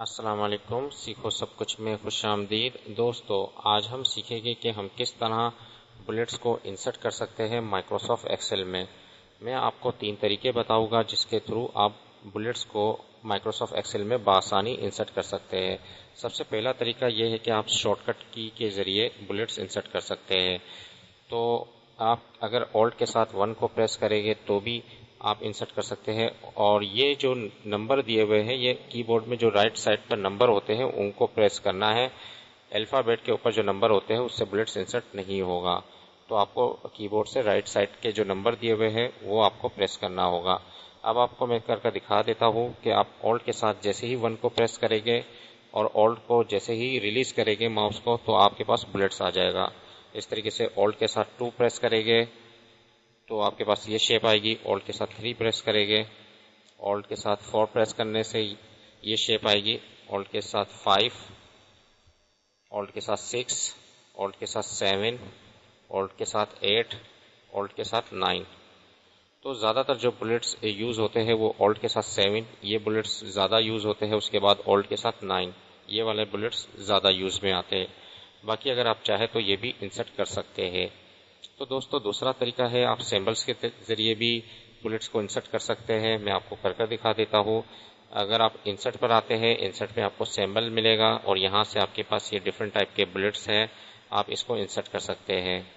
अस्सलाम वालेकुम। सीखो सब कुछ में खुशामदीद। दोस्तों, आज हम सीखेंगे कि हम किस तरह बुलेट्स को इंसर्ट कर सकते हैं माइक्रोसॉफ्ट एक्सेल में। मैं आपको 3 तरीके बताऊंगा जिसके थ्रू आप बुलेट्स को माइक्रोसॉफ्ट एक्सेल में बआसानी इंसर्ट कर सकते हैं। सबसे पहला तरीका यह है कि आप शॉर्टकट की के ज़रिए बुलेट्स इंसर्ट कर सकते हैं। तो आप अगर ऑल्ट के साथ 1 को प्रेस करेंगे तो भी आप इंसर्ट कर सकते हैं। और ये जो नंबर दिए हुए हैं, ये कीबोर्ड में जो राइट साइड पर नंबर होते हैं उनको प्रेस करना है। अल्फ़ाबेट के ऊपर जो नंबर होते हैं उससे बुलेट्स इंसर्ट नहीं होगा। तो आपको कीबोर्ड से राइट साइड के जो नंबर दिए हुए हैं वो आपको प्रेस करना होगा। अब आपको मैं करके दिखा देता हूँ कि आप ऑल्ट के साथ जैसे ही 1 को प्रेस करेंगे और ऑल्ट को जैसे ही रिलीज करेंगे माउस को, तो आपके पास बुलेट्स आ जाएगा। इस तरीके से ऑल्ट के साथ 2 प्रेस करेंगे तो आपके पास ये शेप आएगी। ऑल्ट के साथ 3 प्रेस करेंगे, ऑल्ट के साथ 4 प्रेस करने से ये शेप आएगी। ऑल्ट के साथ 5, ऑल्ट के साथ 6, ऑल्ट के साथ 7, ऑल्ट के साथ 8, ऑल्ट के साथ 9। तो ज़्यादातर जो बुलेट्स यूज़ होते हैं वो ऑल्ट के साथ 7, ये बुलेट्स ज़्यादा यूज़ होते हैं। उसके बाद ऑल्ट के साथ 9, ये वाले बुलेट्स ज़्यादा यूज़ में आते हैं। बाकी अगर आप चाहे तो ये भी इंसर्ट कर सकते हैं। तो दोस्तों, दूसरा तरीका है आप सिंबल्स के ज़रिए भी बुलेट्स को इंसर्ट कर सकते हैं। मैं आपको करके दिखा देता हूँ। अगर आप इंसर्ट पर आते हैं, इंसर्ट में आपको सिंबल मिलेगा और यहाँ से आपके पास ये डिफरेंट टाइप के बुलेट्स हैं, आप इसको इंसर्ट कर सकते हैं।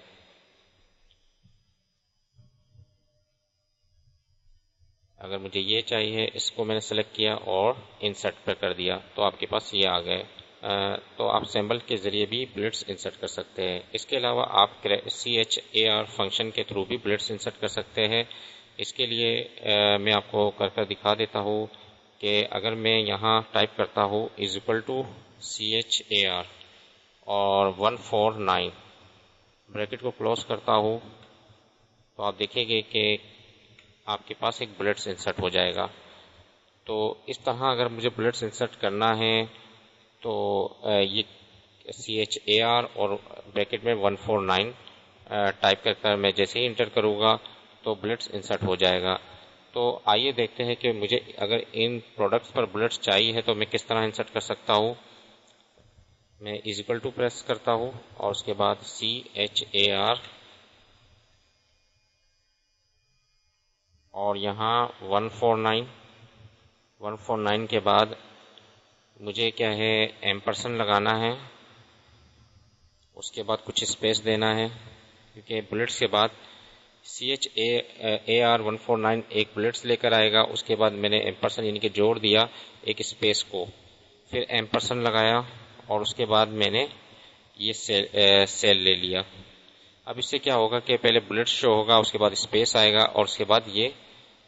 अगर मुझे ये चाहिए, इसको मैंने सेलेक्ट किया और इंसर्ट पर कर दिया तो आपके पास ये आ गए। तो आप सिंबल के ज़रिए भी बुलेट्स इंसर्ट कर सकते हैं। इसके अलावा आप CHAR फंक्शन के थ्रू भी बुलेट्स इंसर्ट कर सकते हैं। इसके लिए मैं आपको कर दिखा देता हूँ कि अगर मैं यहाँ टाइप करता हूँ =CHAR और 149, ब्रैकेट को क्लोज करता हूँ, तो आप देखेंगे कि आपके पास एक बुलेट्स इंसर्ट हो जाएगा। तो इस तरह अगर मुझे बुलेट्स इंसर्ट करना है तो ये CHAR और ब्रैकेट में 149 टाइप कर मैं जैसे ही इंटर करूँगा तो बुलेट्स इंसर्ट हो जाएगा। तो आइए देखते हैं कि मुझे अगर इन प्रोडक्ट्स पर बुलेट्स चाहिए है तो मैं किस तरह इंसर्ट कर सकता हूँ। मैं == प्रेस करता हूँ और उसके बाद CHAR और यहाँ 149 के बाद मुझे क्या है एम्परसेंड लगाना है। उसके बाद कुछ स्पेस देना है क्योंकि बुलेट्स के बाद CHAR 149 एक बुलेट्स लेकर आएगा। उसके बाद मैंने एम्परसेंड यानी कि जोड़ दिया एक स्पेस को, फिर एम्परसेंड लगाया और उसके बाद मैंने ये सेल ले लिया। अब इससे क्या होगा कि पहले बुलेट्स शो होगा, उसके बाद स्पेस आएगा और उसके बाद ये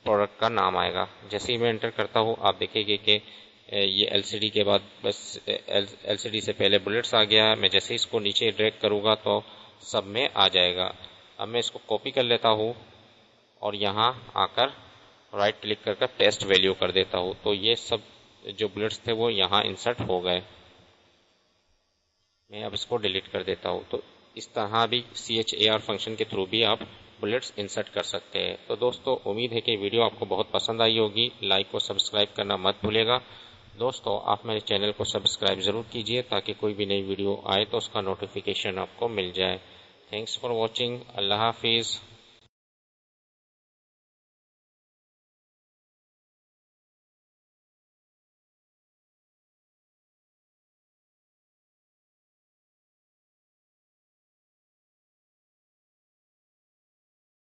प्रोडक्ट का नाम आएगा। जैसे ही मैं एंटर करता हूँ आप देखेंगे कि ये LCD के बाद बस LCD से पहले बुलेट्स आ गया। मैं जैसे ही इसको नीचे ड्रैग करूँगा तो सब में आ जाएगा। अब मैं इसको कॉपी कर लेता हूँ और यहाँ आकर राइट क्लिक करके पेस्ट वैल्यू कर देता हूँ। तो ये सब जो बुलेट्स थे वो यहाँ इंसर्ट हो गए। मैं अब इसको डिलीट कर देता हूँ। तो इस तरह भी CHAR फंक्शन के थ्रू भी आप बुलेट्स इंसर्ट कर सकते हैं। तो दोस्तों, उम्मीद है कि वीडियो आपको बहुत पसंद आई होगी। लाइक और सब्सक्राइब करना मत भूलिएगा। दोस्तों, आप मेरे चैनल को सब्सक्राइब ज़रूर कीजिए ताकि कोई भी नई वीडियो आए तो उसका नोटिफिकेशन आपको मिल जाए। Thanks for watching. अल्लाह हाफिज़।